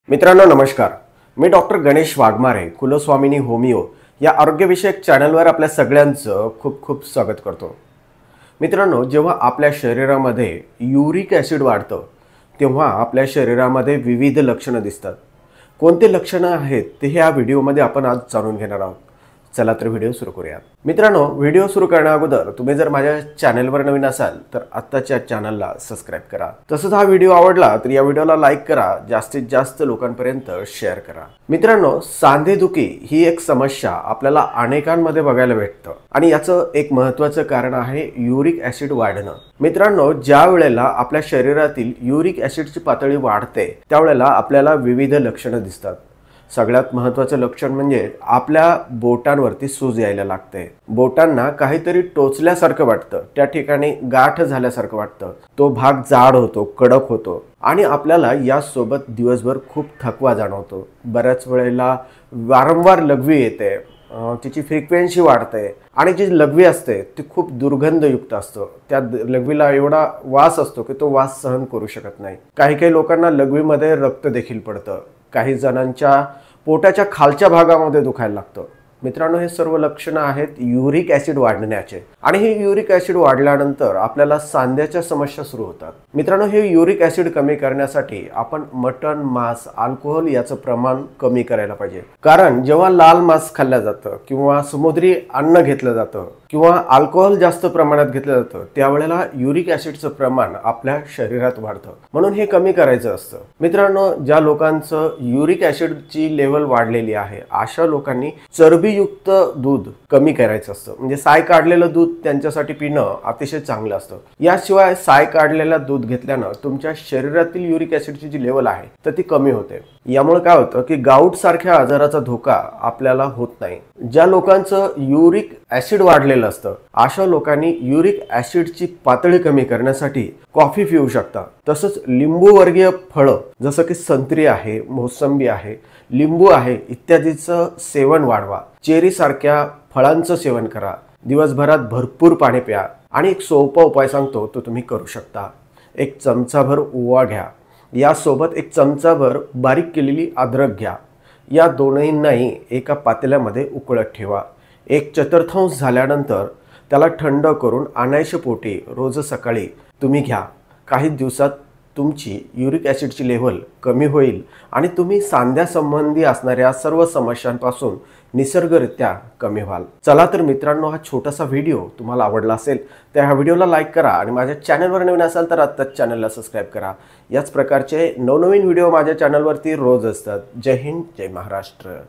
मित्रांनो नमस्कार. मी doctor Ganesh Waghmare कुलस्वामिनी homeo या आरोग्यविषयक चॅनलवर आपल्या सगळ्यांचं खूप खूप स्वागत करतो. मित्रांनो, जेव्हा आपल्या शरीरामध्ये युरिक ॲसिड वाढतं तेव्हा आपल्या शरीरामध्ये विविध लक्षणं दिसतात. कोणते लक्षणं आहेत ते ह्या व्हिडिओमध्ये आपण आज जाणून घेणार आहोत. चला तर व्हिडिओ सुरू करूया. मित्रांनो, व्हिडिओ सुरू करण्याअगोदर तुम्ही जर माझ्या चॅनलवर नवीन असाल तर आत्ताच्या चॅनलला सबस्क्राइब करा. तसंच हा व्हिडिओ आवडला तर या व्हिडिओला लाईक करा, जास्तीत जास्त लोकांपर्यंत शेअर करा. मित्रांनो, सांधेदुखी ही एक समस्या आपल्याला अनेकांमध्ये बघायला भेटतं आणि याचं एक महत्त्वाचं कारण आहे युरिक ॲसिड वाढणं. मित्रांनो, ज्या वेळेला आपल्या शरीरातील युरिक ॲसिडची पातळी वाढते त्यावेळेला आपल्याला विविध लक्षणं दिसतात. सगळ्यात महत्त्वाचं लक्षण म्हणजे आपल्या बोटांवरती सूज यायला लागते. बोटांना काहीतरी टोचल्यासारखं वाटतं, त्या ठिकाणी गाठ झाल्यासारखं वाटतं, तो भाग जाड होतो, कडक होतो आणि आपल्याला यासोबत दिवसभर खूप थकवा जाणवतो. बऱ्याच वेळेला वारंवार लघवी येते, तिची फ्रिक्वेन्सी वाढते आणि जी लघवी असते ती खूप दुर्गंधयुक्त असतं. त्या लघवीला एवढा वास असतो की तो वास सहन करू शकत नाही. काही लोकांना लघवीमध्ये रक्त देखील पडतं. काही जणांच्या पोटाच्या खालच्या भागामध्ये दुखायला लागतं. मित्रांनो, हे सर्व लक्षणं आहेत युरिक ॲसिड वाढण्याचे आणि हे युरिक ॲसिड वाढल्यानंतर आपल्याला सांध्याच्या समस्या सुरू होतात. मित्रांनो, हे युरिक ॲसिड कमी करण्यासाठी आपण मटण, मांस, अल्कोहोल याचं प्रमाण कमी करायला पाहिजे. कारण जेव्हा लाल मांस खाल्लं जातं किंवा समुद्री अन्न घेतलं जातं किंवा अल्कोहोल जास्त प्रमाणात घेतलं जातं त्यावेळेला युरिक ॲसिडचं प्रमाण आपल्या शरीरात वाढतं. म्हणून हे कमी करायचं असतं. मित्रांनो, ज्या लोकांचं युरिक ॲसिडची लेवल वाढलेली आहे अशा लोकांनी चरबीयुक्त दूध कमी करायचं असतं. म्हणजे साय काढलेलं दूध त्यांच्यासाठी पिणं अतिशय चांगलं असतं. याशिवाय साय काढलेलं दूध घेतल्यानं तुमच्या शरीरातील युरिक ॲसिडची जी लेवल आहे तर ती कमी होते. यामुळे काय होतं की गाऊट सारख्या आजाराचा धोका आपल्याला होत नाही. ज्या लोकांचं युरिक ॲसिड वाढलेलं असतं अशा लोकांनी युरिक ॲसिडची पातळी कमी करण्यासाठी कॉफी पिऊ शकता. तसंच लिंबू वर्गीय फळं जसं की संत्री आहे, मोसंबी आहे, लिंबू आहे इत्यादीचं सेवन वाढवा. चेरी सारख्या फळांचं सेवन करा. दिवसभरात भरपूर पाणी प्या आणि एक सोपा उपाय सांगतो तो तुम्ही करू शकता. एक चमचाभर ओवा घ्या, यासोबत एक चमचाभर बारीक केलेली अद्रक घ्या. या दोन्हींनाही एका पातेल्यामध्ये उकळत ठेवा. एक चतुर्थांश झाल्यानंतर त्याला थंड करून अनायसे पोटी रोज सकाळी तुम्ही घ्या. काही दिवसात तुमची युरिक ॲसिडची लेव्हल कमी होईल आणि तुम्ही सांध्यासंबंधी असणाऱ्या सर्व समस्यांपासून निसर्गरित्या कमी व्हाल. चला तर मित्रांनो, हा छोटासा व्हिडिओ तुम्हाला आवडला असेल तर ह्या व्हिडिओला लाईक करा आणि माझ्या चॅनलवर नवीन असाल तर आत्ताच चॅनलला सबस्क्राईब करा. याच प्रकारचे नवनवीन व्हिडिओ माझ्या चॅनलवरती रोज असतात. जय हिंद, जय महाराष्ट्र.